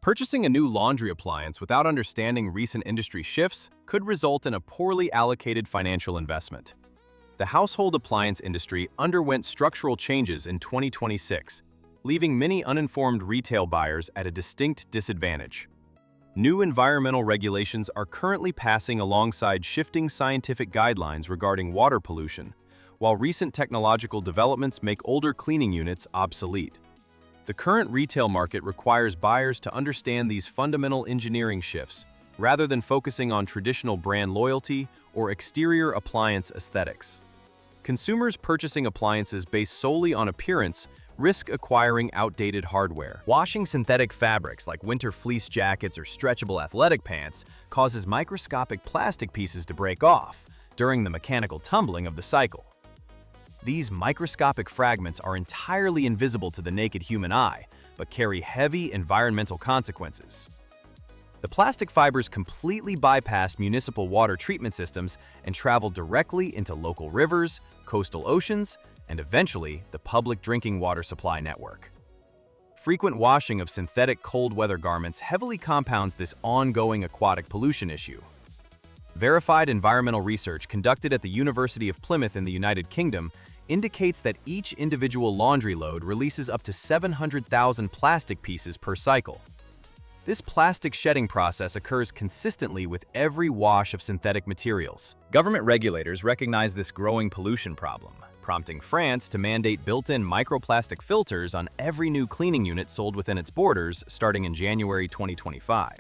Purchasing a new laundry appliance without understanding recent industry shifts could result in a poorly allocated financial investment. The household appliance industry underwent structural changes in 2026, leaving many uninformed retail buyers at a distinct disadvantage. New environmental regulations are currently passing alongside shifting scientific guidelines regarding water pollution, while recent technological developments make older cleaning units obsolete. The current retail market requires buyers to understand these fundamental engineering shifts, rather than focusing on traditional brand loyalty or exterior appliance aesthetics. Consumers purchasing appliances based solely on appearance risk acquiring outdated hardware. Washing synthetic fabrics like winter fleece jackets or stretchable athletic pants causes microscopic plastic pieces to break off during the mechanical tumbling of the cycle. These microscopic fragments are entirely invisible to the naked human eye, but carry heavy environmental consequences. The plastic fibers completely bypass municipal water treatment systems and travel directly into local rivers, coastal oceans, and eventually the public drinking water supply network. Frequent washing of synthetic cold weather garments heavily compounds this ongoing aquatic pollution issue. Verified environmental research conducted at the University of Plymouth in the United Kingdom indicates that each individual laundry load releases up to 700,000 plastic pieces per cycle. This plastic shedding process occurs consistently with every wash of synthetic materials. Government regulators recognize this growing pollution problem, prompting France to mandate built-in microplastic filters on every new cleaning unit sold within its borders starting in January 2025.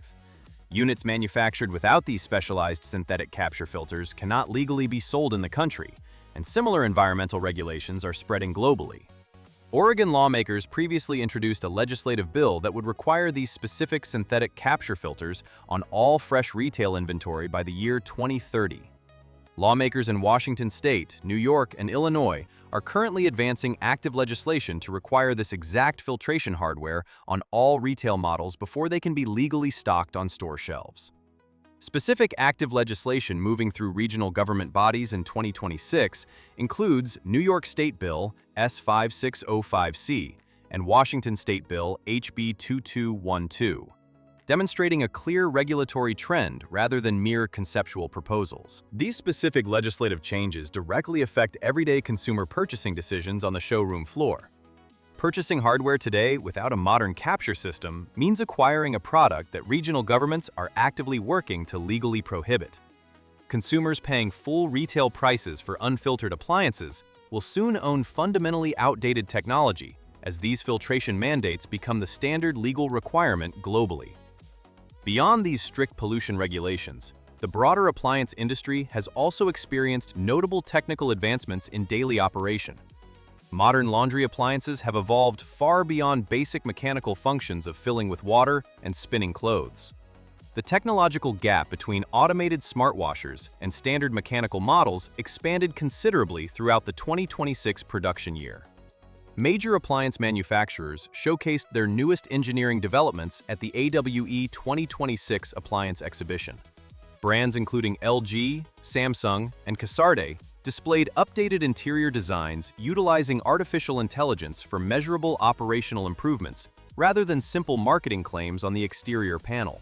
Units manufactured without these specialized synthetic capture filters cannot legally be sold in the country, and similar environmental regulations are spreading globally. Oregon lawmakers previously introduced a legislative bill that would require these specific synthetic capture filters on all fresh retail inventory by the year 2030. Lawmakers in Washington State, New York, and Illinois are currently advancing active legislation to require this exact filtration hardware on all retail models before they can be legally stocked on store shelves. Specific active legislation moving through regional government bodies in 2026 includes New York State Bill S5605C and Washington State Bill HB 2212, demonstrating a clear regulatory trend rather than mere conceptual proposals. These specific legislative changes directly affect everyday consumer purchasing decisions on the showroom floor. Purchasing hardware today without a modern capture system means acquiring a product that regional governments are actively working to legally prohibit. Consumers paying full retail prices for unfiltered appliances will soon own fundamentally outdated technology as these filtration mandates become the standard legal requirement globally. Beyond these strict pollution regulations, the broader appliance industry has also experienced notable technical advancements in daily operation. Modern laundry appliances have evolved far beyond basic mechanical functions of filling with water and spinning clothes. The technological gap between automated smart washers and standard mechanical models expanded considerably throughout the 2026 production year. Major appliance manufacturers showcased their newest engineering developments at the AWE 2026 Appliance Exhibition. Brands including LG, Samsung, and Casarde displayed updated interior designs utilizing artificial intelligence for measurable operational improvements rather than simple marketing claims on the exterior panel.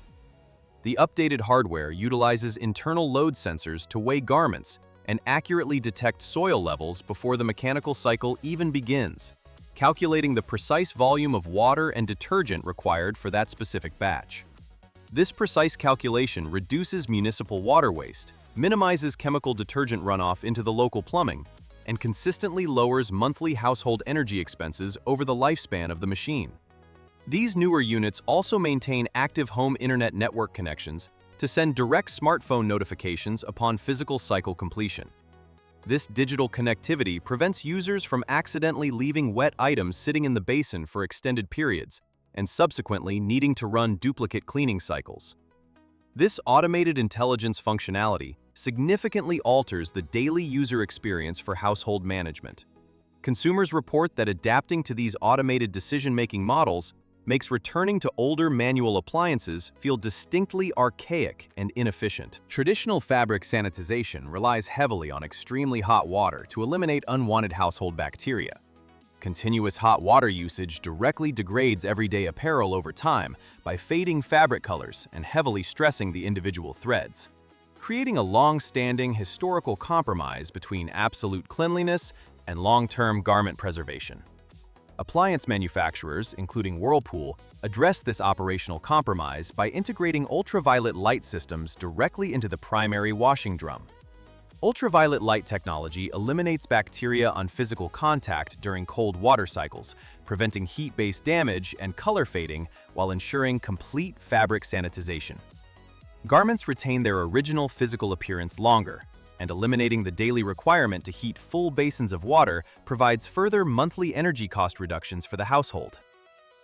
The updated hardware utilizes internal load sensors to weigh garments and accurately detect soil levels before the mechanical cycle even begins, calculating the precise volume of water and detergent required for that specific batch. This precise calculation reduces municipal water waste, minimizes chemical detergent runoff into the local plumbing, and consistently lowers monthly household energy expenses over the lifespan of the machine. These newer units also maintain active home internet network connections to send direct smartphone notifications upon physical cycle completion. This digital connectivity prevents users from accidentally leaving wet items sitting in the basin for extended periods, and subsequently needing to run duplicate cleaning cycles. This automated intelligence functionality significantly alters the daily user experience for household management. Consumers report that adapting to these automated decision-making models makes returning to older manual appliances feel distinctly archaic and inefficient. Traditional fabric sanitization relies heavily on extremely hot water to eliminate unwanted household bacteria. Continuous hot water usage directly degrades everyday apparel over time by fading fabric colors and heavily stressing the individual threads, creating a long-standing historical compromise between absolute cleanliness and long-term garment preservation. Appliance manufacturers, including Whirlpool, address this operational compromise by integrating ultraviolet light systems directly into the primary washing drum. Ultraviolet light technology eliminates bacteria on physical contact during cold water cycles, preventing heat-based damage and color fading while ensuring complete fabric sanitization. Garments retain their original physical appearance longer, and eliminating the daily requirement to heat full basins of water provides further monthly energy cost reductions for the household.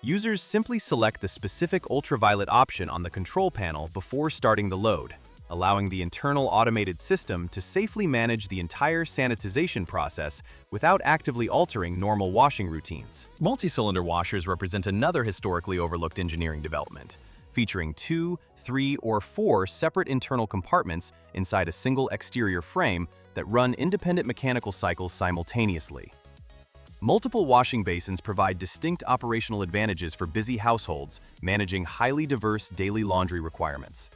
Users simply select the specific ultraviolet option on the control panel before starting the load, allowing the internal automated system to safely manage the entire sanitization process without actively altering normal washing routines. Multi-cylinder washers represent another historically overlooked engineering development, featuring 2, 3, or 4 separate internal compartments inside a single exterior frame that run independent mechanical cycles simultaneously. Multiple washing basins provide distinct operational advantages for busy households managing highly diverse daily laundry requirements.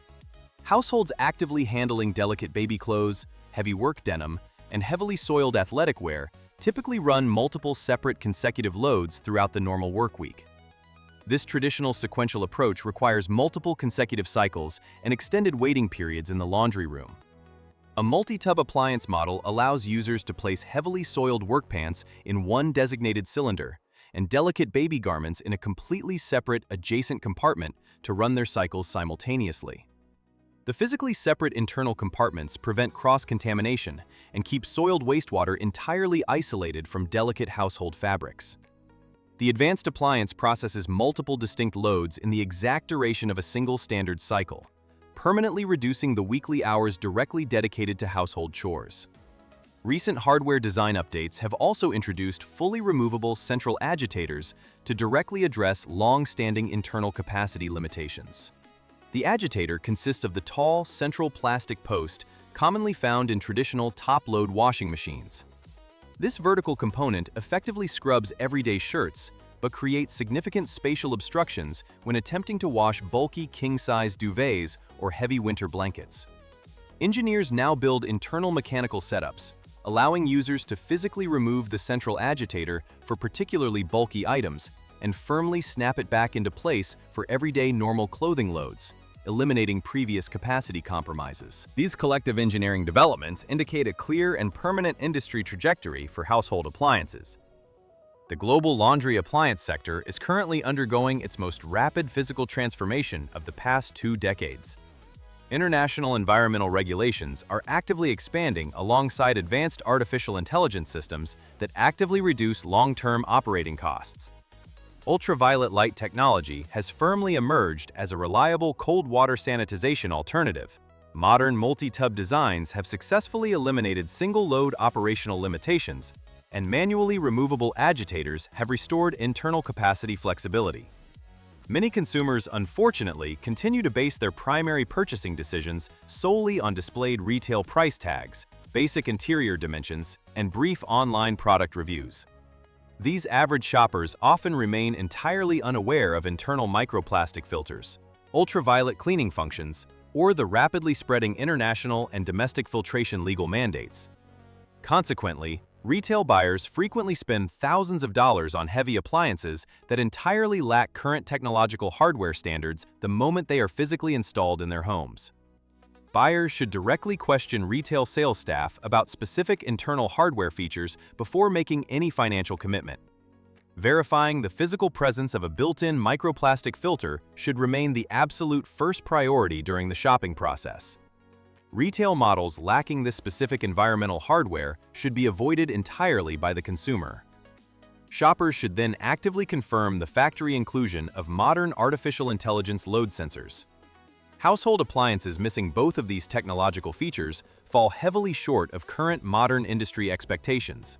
Households actively handling delicate baby clothes, heavy work denim, and heavily soiled athletic wear typically run multiple separate consecutive loads throughout the normal work week. This traditional sequential approach requires multiple consecutive cycles and extended waiting periods in the laundry room. A multi-tub appliance model allows users to place heavily soiled work pants in one designated cylinder and delicate baby garments in a completely separate adjacent compartment to run their cycles simultaneously. The physically separate internal compartments prevent cross-contamination and keep soiled wastewater entirely isolated from delicate household fabrics. The advanced appliance processes multiple distinct loads in the exact duration of a single standard cycle, permanently reducing the weekly hours directly dedicated to household chores. Recent hardware design updates have also introduced fully removable central agitators to directly address long-standing internal capacity limitations. The agitator consists of the tall, central plastic post commonly found in traditional top-load washing machines. This vertical component effectively scrubs everyday shirts, but creates significant spatial obstructions when attempting to wash bulky king-size duvets or heavy winter blankets. Engineers now build internal mechanical setups, allowing users to physically remove the central agitator for particularly bulky items and firmly snap it back into place for everyday normal clothing loads, eliminating previous capacity compromises. These collective engineering developments indicate a clear and permanent industry trajectory for household appliances. The global laundry appliance sector is currently undergoing its most rapid physical transformation of the past 2 decades. International environmental regulations are actively expanding alongside advanced artificial intelligence systems that actively reduce long-term operating costs. Ultraviolet light technology has firmly emerged as a reliable cold water sanitization alternative. Modern multi-tub designs have successfully eliminated single-load operational limitations, and manually removable agitators have restored internal capacity flexibility. Many consumers, unfortunately, continue to base their primary purchasing decisions solely on displayed retail price tags, basic interior dimensions, and brief online product reviews. These average shoppers often remain entirely unaware of internal microplastic filters, ultraviolet cleaning functions, or the rapidly spreading international and domestic filtration legal mandates. Consequently, retail buyers frequently spend thousands of dollars on heavy appliances that entirely lack current technological hardware standards the moment they are physically installed in their homes. Buyers should directly question retail sales staff about specific internal hardware features before making any financial commitment. Verifying the physical presence of a built-in microplastic filter should remain the absolute first priority during the shopping process. Retail models lacking this specific environmental hardware should be avoided entirely by the consumer. Shoppers should then actively confirm the factory inclusion of modern artificial intelligence load sensors. Household appliances missing both of these technological features fall heavily short of current modern industry expectations.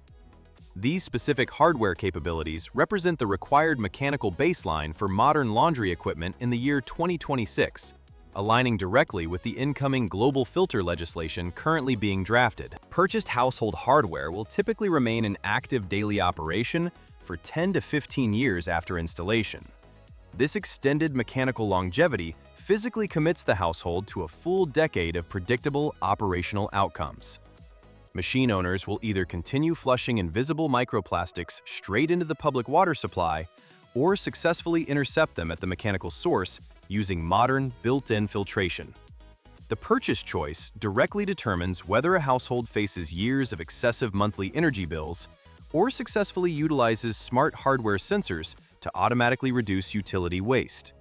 These specific hardware capabilities represent the required mechanical baseline for modern laundry equipment in the year 2026, aligning directly with the incoming global filter legislation currently being drafted. Purchased household hardware will typically remain in active daily operation for 10 to 15 years after installation. This extended mechanical longevity physically commits the household to a full decade of predictable operational outcomes. Machine owners will either continue flushing invisible microplastics straight into the public water supply or successfully intercept them at the mechanical source using modern built-in filtration. The purchase choice directly determines whether a household faces years of excessive monthly energy bills or successfully utilizes smart hardware sensors to automatically reduce utility waste.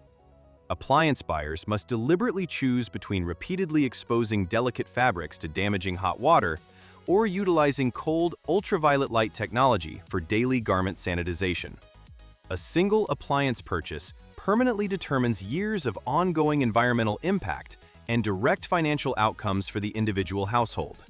Appliance buyers must deliberately choose between repeatedly exposing delicate fabrics to damaging hot water or utilizing cold, ultraviolet light technology for daily garment sanitization. A single appliance purchase permanently determines years of ongoing environmental impact and direct financial outcomes for the individual household.